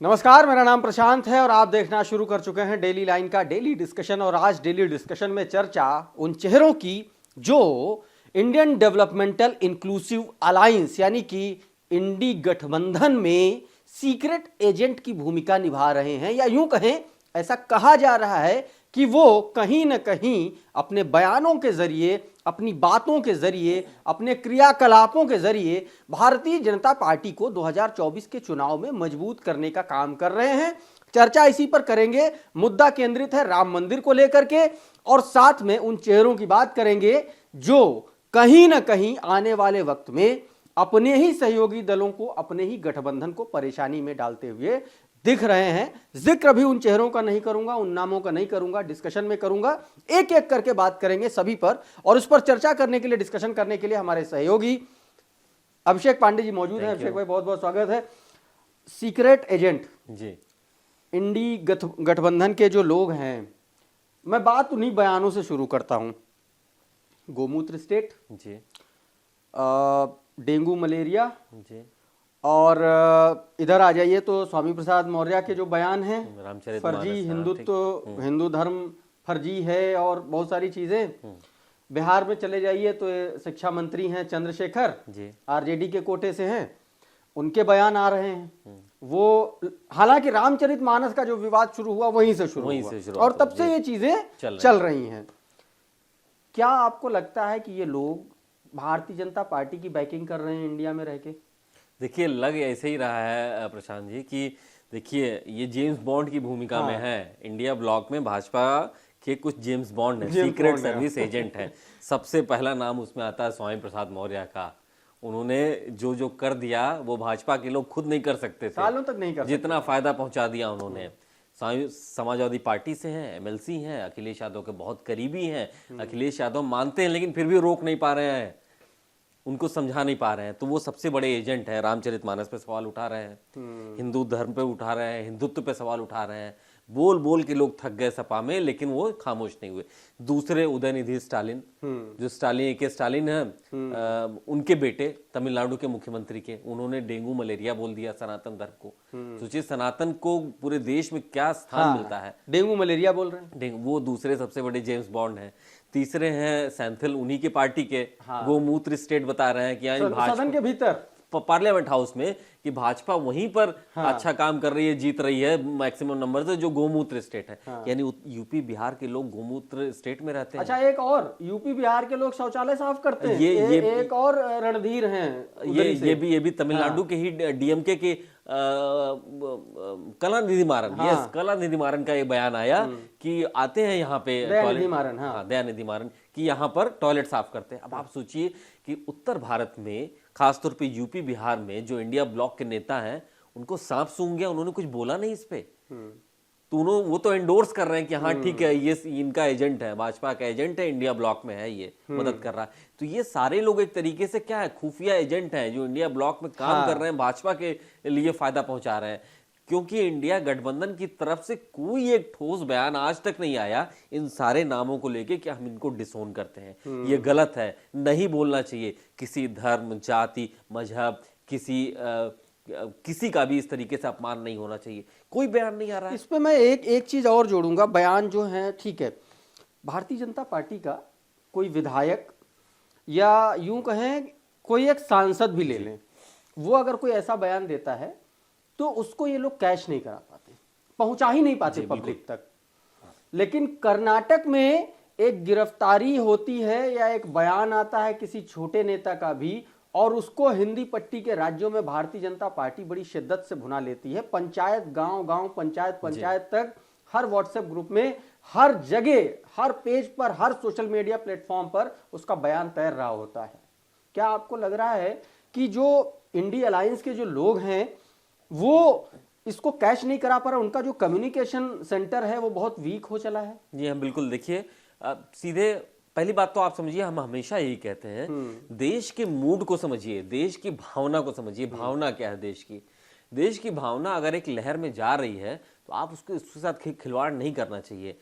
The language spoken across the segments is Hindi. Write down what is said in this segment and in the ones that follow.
नमस्कार, मेरा नाम प्रशांत है और आप देखना शुरू कर चुके हैं डेली लाइन का डेली डिस्कशन। और आज डेली डिस्कशन में चर्चा उन चेहरों की जो इंडियन डेवलपमेंटल इंक्लूसिव अलायंस यानी कि इंडी गठबंधन में सीक्रेट एजेंट की भूमिका निभा रहे हैं, या यूं कहें ऐसा कहा जा रहा है कि वो कहीं ना कहीं अपने बयानों के जरिए, अपनी बातों के जरिए, अपने क्रियाकलापों के जरिए भारतीय जनता पार्टी को 2024 के चुनाव में मजबूत करने का काम कर रहे हैं। चर्चा इसी पर करेंगे। मुद्दा केंद्रित है राम मंदिर को लेकर के, और साथ में उन चेहरों की बात करेंगे जो कहीं ना कहीं आने वाले वक्त में अपने ही सहयोगी दलों को, अपने ही गठबंधन को परेशानी में डालते हुए दिख रहे हैं। जिक्र भी उन चेहरों का नहीं करूंगा, उन नामों का नहीं करूंगा, डिस्कशन में करूंगा। एक एक करके बात करेंगे सभी पर, और उस पर चर्चा करने के लिए, डिस्कशन करने के लिए हमारे सहयोगी अभिषेक पांडे जी मौजूद हैं। अभिषेक भाई, बहुत बहुत स्वागत है। सीक्रेट एजेंट जी, इंडी गठबंधन के जो लोग हैं, मैं बात उन्हीं बयानों से शुरू करता हूं। गोमूत्र स्टेट जी, डेंगू मलेरिया जी, और इधर आ जाइए तो स्वामी प्रसाद मौर्य के जो बयान हैं, फर्जी हिंदुत्व, हिंदू धर्म फर्जी है और बहुत सारी चीजें। बिहार में चले जाइए तो शिक्षा मंत्री हैं चंद्रशेखर जी, आरजेडी के कोटे से हैं, उनके बयान आ रहे हैं। वो हालांकि रामचरितमानस का जो विवाद शुरू हुआ वहीं से शुरू हुआ और तब से ये चीजें चल रही हैं। क्या आपको लगता है कि ये लोग भारतीय जनता पार्टी की बैकिंग कर रहे हैं इंडिया में रह के? देखिए, लग ऐसे ही रहा है प्रशांत जी कि देखिए ये जेम्स बॉन्ड की भूमिका में है। इंडिया ब्लॉक में भाजपा के कुछ जेम्स बॉन्ड हैं, सीक्रेट सर्विस एजेंट हैं। सबसे पहला नाम उसमें आता है स्वामी प्रसाद मौर्य का। उन्होंने जो जो कर दिया वो भाजपा के लोग खुद नहीं कर सकते थे, सालों तक नहीं कर सकते। जितना फायदा पहुंचा दिया उन्होंने। समाजवादी पार्टी से हैं, एमएलसी हैं, अखिलेश यादव के बहुत करीबी हैं। अखिलेश यादव मानते हैं लेकिन फिर भी रोक नहीं पा रहे हैं, उनको समझा नहीं पा रहे हैं। तो वो सबसे बड़े एजेंट है। रामचरितमानस पे सवाल उठा रहे हैं, हिंदू धर्म पे उठा रहे हैं, हिंदुत्व पे सवाल उठा रहे हैं। बोल बोल के लोग थक गए सपा में, लेकिन वो खामोश नहीं हुए। दूसरे उदयनिधि स्टालिन, जो स्टालिन है, उनके बेटे तमिलनाडु के मुख्यमंत्री के, उन्होंने डेंगू मलेरिया बोल दिया सनातन धर्म को। सोचिए सनातन को पूरे देश में क्या स्थान मिलता है। डेंगू मलेरिया बोल रहे हैं। वो दूसरे सबसे बड़े जेम्स बॉन्ड हैं। तीसरे हैं सेंथिल, उन्हीं के पार्टी के। गोमूत्र स्टेट बता रहे हैं कि सदन के भीतर पार्लियामेंट हाउस में कि भाजपा वहीं पर अच्छा काम कर रही है, जीत रही है मैक्सिमम नंबर से, जो गोमूत्र स्टेट है। यानी यूपी बिहार के लोग गोमूत्र स्टेट में रहते हैं। अच्छा, एक और यूपी बिहार के लोग शौचालय साफ करते हैं। ये एक और रणधीर हैं। ये भी तमिलनाडु के ही डीएमके के कलानिधि मारन, यस, कलानिधि मारन का एक बयान आया कि आते हैं यहाँ पे दयानिधि मारन कि यहाँ पर टॉयलेट साफ करते हैं। अब आप सोचिए कि उत्तर भारत में, खासतौर पे यूपी बिहार में जो इंडिया ब्लॉक के नेता हैं, उनको सांप सूंघ गया, उन्होंने कुछ बोला नहीं इस पे। तो वो तो एंडोर्स कर रहे हैं कि हाँ ठीक है, ये इनका एजेंट है, भाजपा का एजेंट है, इंडिया ब्लॉक में है, ये मदद कर रहा है। तो ये सारे लोग एक तरीके से क्या है, खुफिया एजेंट हैं जो इंडिया ब्लॉक में काम कर रहे हैं, भाजपा के लिए फायदा पहुंचा रहे हैं। क्योंकि इंडिया गठबंधन की तरफ से कोई एक ठोस बयान आज तक नहीं आया इन सारे नामों को लेके कि हम इनको डिसोन करते हैं, ये गलत है, नहीं बोलना चाहिए। किसी धर्म, जाति, मजहब, किसी का भी इस तरीके से अपमान नहीं होना चाहिए। कोई बयान नहीं आ रहा है। इस पे मैं एक चीज और जोड़ूंगा। बयान जो है ठीक है, भारतीय जनता पार्टी का कोई विधायक या यूं कहें कोई एक सांसद भी ले लें, वो अगर कोई ऐसा बयान देता है तो उसको ये लोग कैश नहीं करा पाते, पहुंचा ही नहीं पाते पब्लिक तक। लेकिन कर्नाटक में एक गिरफ्तारी होती है या एक बयान आता है किसी छोटे नेता का भी, और उसको हिंदी पट्टी के राज्यों में भारतीय जनता पार्टी बड़ी शिद्दत से भुना लेती है। पंचायत, गांव-गांव, पंचायत तक, हर व्हाट्सएप ग्रुप में, हर जगह, हर पेज पर, हर सोशल मीडिया प्लेटफॉर्म पर उसका बयान तैर रहा होता है। क्या आपको लग रहा है कि जो इंडी अलायंस के जो लोग हैं वो इसको कैश नहीं करा पा रहा, उनका जो कम्युनिकेशन सेंटर है वो बहुत वीक हो चला है? जी हाँ, बिल्कुल। देखिए, सीधे पहली बात तो आप समझिए, हम हमेशा यही कहते हैं, देश के मूड को समझिए, देश की भावना को समझिए। भावना क्या है देश की भावना अगर एक लहर में जा रही है तो आप उसके साथ खिलवाड़ नहीं करना चाहिए।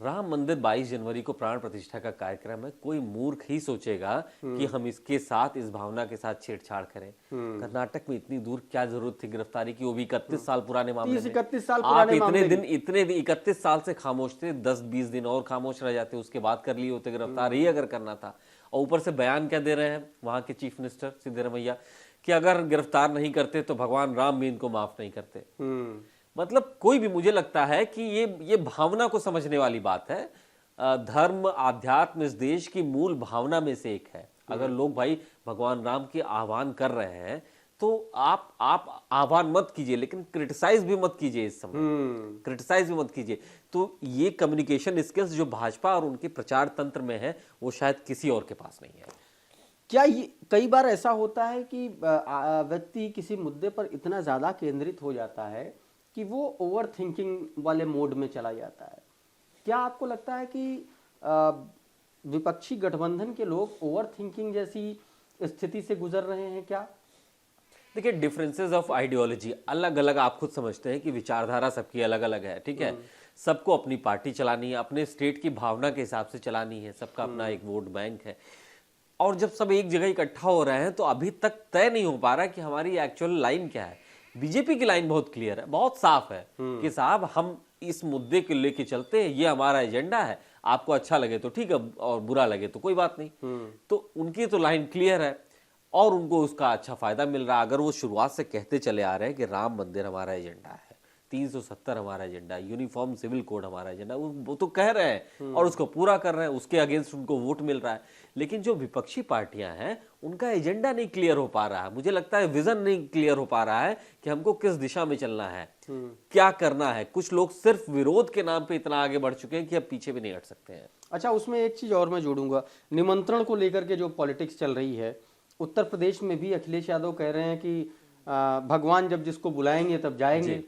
राम मंदिर 22 जनवरी को प्राण प्रतिष्ठा का कार्यक्रम है। कोई मूर्ख ही सोचेगा कि हम इसके साथ, इस भावना के साथ छेड़छाड़ करें। कर्नाटक में इतनी दूर क्या जरूरत थी गिरफ्तारी की, वो भी 31 साल पुराने मामले में। 31 साल आप पुराने इतने दिन 31 साल से खामोश थे, 10-20 दिन और खामोश रह जाते, उसके बाद कर लिए होते गिरफ्तार ही अगर करना था। और ऊपर से बयान क्या दे रहे हैं वहां के चीफ मिनिस्टर सिद्धरमैया कि अगर गिरफ्तार नहीं करते तो भगवान राम भी इनको माफ नहीं करते। मतलब कोई भी, मुझे लगता है कि ये भावना को समझने वाली बात है। धर्म, आध्यात्म इस देश की मूल भावना में से एक है। अगर लोग भाई भगवान राम के आह्वान कर रहे हैं तो आप आह्वान मत कीजिए, लेकिन क्रिटिसाइज भी मत कीजिए। इस समय क्रिटिसाइज भी मत कीजिए। तो ये कम्युनिकेशन स्किल्स जो भाजपा और उनके प्रचार तंत्र में है वो शायद किसी और के पास नहीं है। क्या ये कई बार ऐसा होता है कि व्यक्ति किसी मुद्दे पर इतना ज्यादा केंद्रित हो जाता है कि वो ओवर थिंकिंग वाले मोड में चला जाता है? क्या आपको लगता है कि विपक्षी गठबंधन के लोग ओवर थिंकिंग जैसी स्थिति से गुजर रहे हैं क्या? देखिए, डिफरेंसेस ऑफ आइडियोलॉजी अलग अलग, आप खुद समझते हैं कि विचारधारा सबकी अलग अलग है, ठीक है। सबको अपनी पार्टी चलानी है, अपने स्टेट की भावना के हिसाब से चलानी है, सबका अपना एक वोट बैंक है। और जब सब एक जगह इकट्ठा हो रहे हैं तो अभी तक तय नहीं हो पा रहा कि हमारी एक्चुअल लाइन क्या है। बीजेपी की लाइन बहुत क्लियर है, बहुत साफ है कि साहब हम इस मुद्दे को लेके चलते हैं, ये हमारा एजेंडा है, आपको अच्छा लगे तो ठीक है और बुरा लगे तो कोई बात नहीं। तो उनकी तो लाइन क्लियर है और उनको उसका अच्छा फायदा मिल रहा है। अगर वो शुरुआत से कहते चले आ रहे हैं कि राम मंदिर हमारा एजेंडा है, 370 हमारा एजेंडा, यूनिफॉर्म सिविल कोड हमारा एजेंडा, वो तो कह रहे हैं और उसको पूरा कर रहे हैं, उसके अगेंस्ट उनको वोट मिल रहा है। लेकिन जो विपक्षी पार्टियां हैं उनका एजेंडा नहीं क्लियर हो पा रहा है। मुझे लगता है विजन नहीं क्लियर हो पा रहा है कि हमको किस दिशा में चलना है, क्या करना है। कुछ लोग सिर्फ विरोध के नाम पे इतना आगे बढ़ चुके हैं कि अब पीछे भी नहीं हट सकते हैं। अच्छा, उसमें एक चीज और मैं जोड़ूंगा, निमंत्रण को लेकर के जो पॉलिटिक्स चल रही है उत्तर प्रदेश में भी अखिलेश यादव कह रहे हैं कि भगवान जब जिसको बुलाएंगे तब जाएंगे।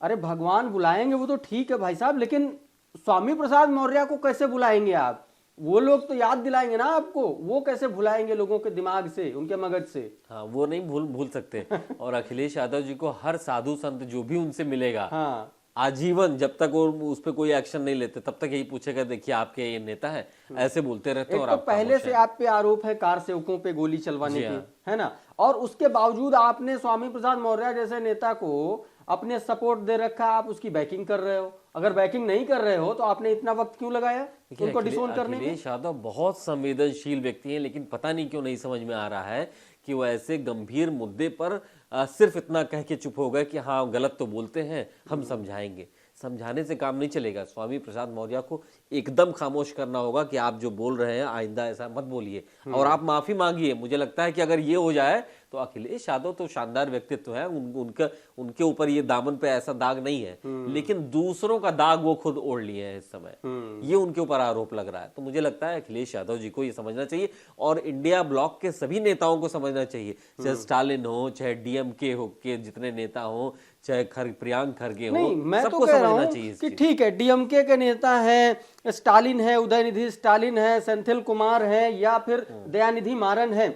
अरे भगवान बुलाएंगे वो तो ठीक है भाई साहब, लेकिन स्वामी प्रसाद मौर्य को कैसे बुलाएंगे आप? वो लोग तो याद दिलाएंगे ना आपको, वो कैसे भुलाएंगे लोगों के दिमाग से, उनके मगज से? हाँ, वो नहीं भूल सकते। और अखिलेश यादव जी को हर साधु संत जो भी उनसे मिलेगा, हाँ, आजीवन जब तक वो उस पर कोई एक्शन नहीं लेते तब तक यही पूछेगा देखिए आपके ये नेता है, ऐसे बोलते रहते हैं। और तो पहले से आप पे आरोप है कार सेवकों पे गोली चलवाने की, है ना, और उसके बावजूद आपने स्वामी प्रसाद मौर्य जैसे नेता को अपने सपोर्ट दे रखा, आप उसकी बैकिंग कर रहे हो। अगर बैकिंग नहीं कर रहे हो तो आपने इतना वक्त क्यों लगाया उनको डिसोन करने में? अखिलेश यादव बहुत संवेदनशील व्यक्ति हैं, लेकिन पता नहीं क्यों नहीं समझ में आ रहा है कि वो ऐसे गंभीर मुद्दे पर सिर्फ इतना कह के चुप हो गए कि हाँ गलत तो बोलते हैं, हम समझाएंगे। समझाने से काम नहीं चलेगा। स्वामी प्रसाद मौर्य को एकदम खामोश करना होगा कि आप जो बोल रहे हैं आइंदा ऐसा मत बोलिए और आप माफी मांगिए। मुझे लगता है कि अगर ये हो जाए तो अखिलेश यादव तो शानदार व्यक्तित्व है, उनके ऊपर ये दामन पे ऐसा दाग नहीं है, लेकिन दूसरों का दाग वो खुद ओढ़ लिए हैं इस समय, ये उनके ऊपर आरोप लग रहा है। तो मुझे लगता है अखिलेश यादव जी को ये समझना चाहिए और इंडिया ब्लॉक के सभी नेताओं को समझना चाहिए, चाहे स्टालिन हो, चाहे डीएमके हो के जितने नेता हो, चाहे प्रियांक खरगे हो, सबको समझना चाहिए कि ठीक है डीएमके के नेता हैं, स्टालिन है, उदयनिधि स्टालिन है, सेंथिल कुमार है या फिर दयानिधि मारन है,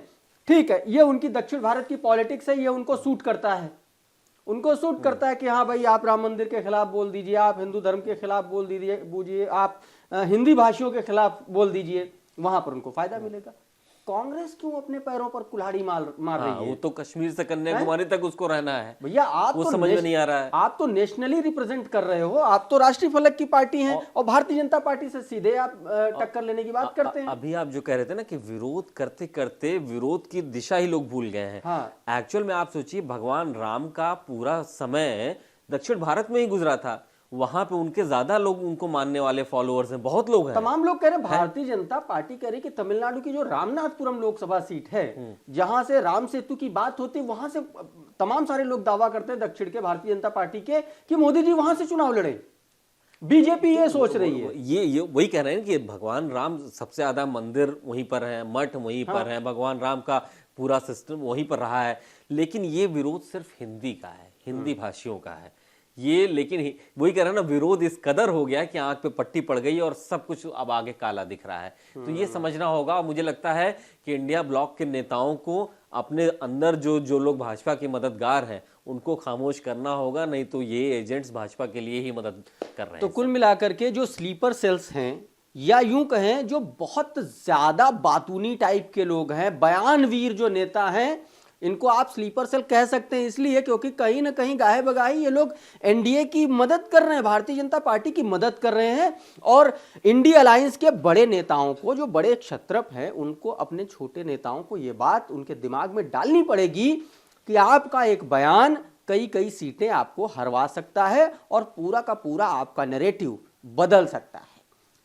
ठीक है, ये उनकी दक्षिण भारत की पॉलिटिक्स है, ये उनको सूट करता है। उनको सूट करता है कि हाँ भाई आप राम मंदिर के खिलाफ बोल दीजिए, आप हिंदू धर्म के खिलाफ बोल दीजिए, आप हिंदी भाषियों के खिलाफ बोल दीजिए, वहां पर उनको फायदा मिलेगा। कांग्रेस क्यों अपने पैरों पर कुल्हाड़ी मार रही है? वो तो कश्मीर से कन्याकुमारी तक उसको रहना है भैया, आप वो तो समझ में नहीं आ रहा है। आप तो नेशनली रिप्रेजेंट कर रहे हो, आप तो राष्ट्रीय फलक की पार्टी हैं और भारतीय जनता पार्टी से सीधे आप टक्कर लेने की बात करते हैं। अभी आप जो कह रहे थे ना कि विरोध करते करते विरोध की दिशा ही लोग भूल गए हैं। हाँ। एक्चुअल में आप सोचिए भगवान राम का पूरा समय दक्षिण भारत में ही गुजरा था, वहां पे उनके ज्यादा लोग उनको मानने वाले फॉलोअर्स हैं, बहुत लोग हैं। तमाम लोग कह रहे हैं, भारतीय जनता पार्टी कह रही कि तमिलनाडु की जो रामनाथपुरम लोकसभा सीट है जहां से राम सेतु की बात होती, वहां से तमाम सारे लोग दावा करते हैं दक्षिण के भारतीय जनता पार्टी के कि मोदी जी वहां से चुनाव लड़े। बीजेपी ये सोच रही है, ये वही कह रहे हैं कि भगवान राम सबसे ज्यादा मंदिर वहीं पर है, मठ वहीं पर है, भगवान राम का पूरा सिस्टम वहीं पर रहा है। लेकिन ये विरोध सिर्फ हिंदी का है, हिंदी भाषियों का है। ये लेकिन वही कह रहा ना, विरोध इस कदर हो गया कि आंख पे पट्टी पड़ गई और सब कुछ अब आगे काला दिख रहा है। तो ये समझना होगा। मुझे लगता है कि इंडिया ब्लॉक के नेताओं को अपने अंदर जो लोग भाजपा के मददगार हैं उनको खामोश करना होगा, नहीं तो ये एजेंट्स भाजपा के लिए ही मदद कर रहे हैं। तो कुल मिलाकर के जो स्लीपर सेल्स हैं, या यूं कहें जो बहुत ज्यादा बातूनी टाइप के लोग हैं, बयानवीर जो नेता हैं, इनको आप स्लीपर सेल कह सकते हैं इसलिए क्योंकि कहीं ना कहीं गाहे बगाही ये लोग एनडीए की मदद कर रहे हैं, भारतीय जनता पार्टी की मदद कर रहे हैं। और इंडिया अलायंस के बड़े नेताओं को, जो बड़े क्षत्रप हैं, उनको अपने छोटे नेताओं को ये बात उनके दिमाग में डालनी पड़ेगी कि आपका एक बयान कई कई सीटें आपको हरवा सकता है और पूरा का पूरा आपका नैरेटिव बदल सकता है।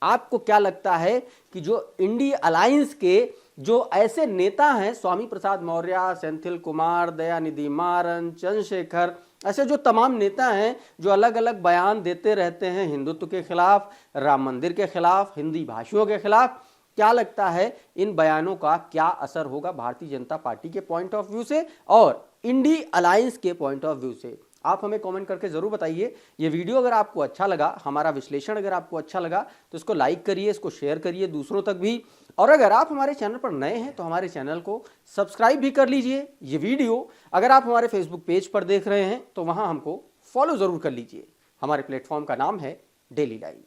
आपको क्या लगता है कि जो इंडिया अलायंस के जो ऐसे नेता हैं, स्वामी प्रसाद मौर्य, सेंथिल कुमार, दयानिधि मारन, चंद्रशेखर, ऐसे जो तमाम नेता हैं जो अलग अलग बयान देते रहते हैं हिंदुत्व के खिलाफ, राम मंदिर के खिलाफ, हिंदी भाषियों के खिलाफ, क्या लगता है इन बयानों का क्या असर होगा भारतीय जनता पार्टी के पॉइंट ऑफ व्यू से और इंडिया अलायंस के पॉइंट ऑफ व्यू से? आप हमें कमेंट करके जरूर बताइए। ये वीडियो अगर आपको अच्छा लगा, हमारा विश्लेषण अगर आपको अच्छा लगा तो इसको लाइक करिए, इसको शेयर करिए दूसरों तक भी। और अगर आप हमारे चैनल पर नए हैं तो हमारे चैनल को सब्सक्राइब भी कर लीजिए। ये वीडियो अगर आप हमारे फेसबुक पेज पर देख रहे हैं तो वहां हमको फॉलो जरूर कर लीजिए। हमारे प्लेटफॉर्म का नाम है डेली लाइन।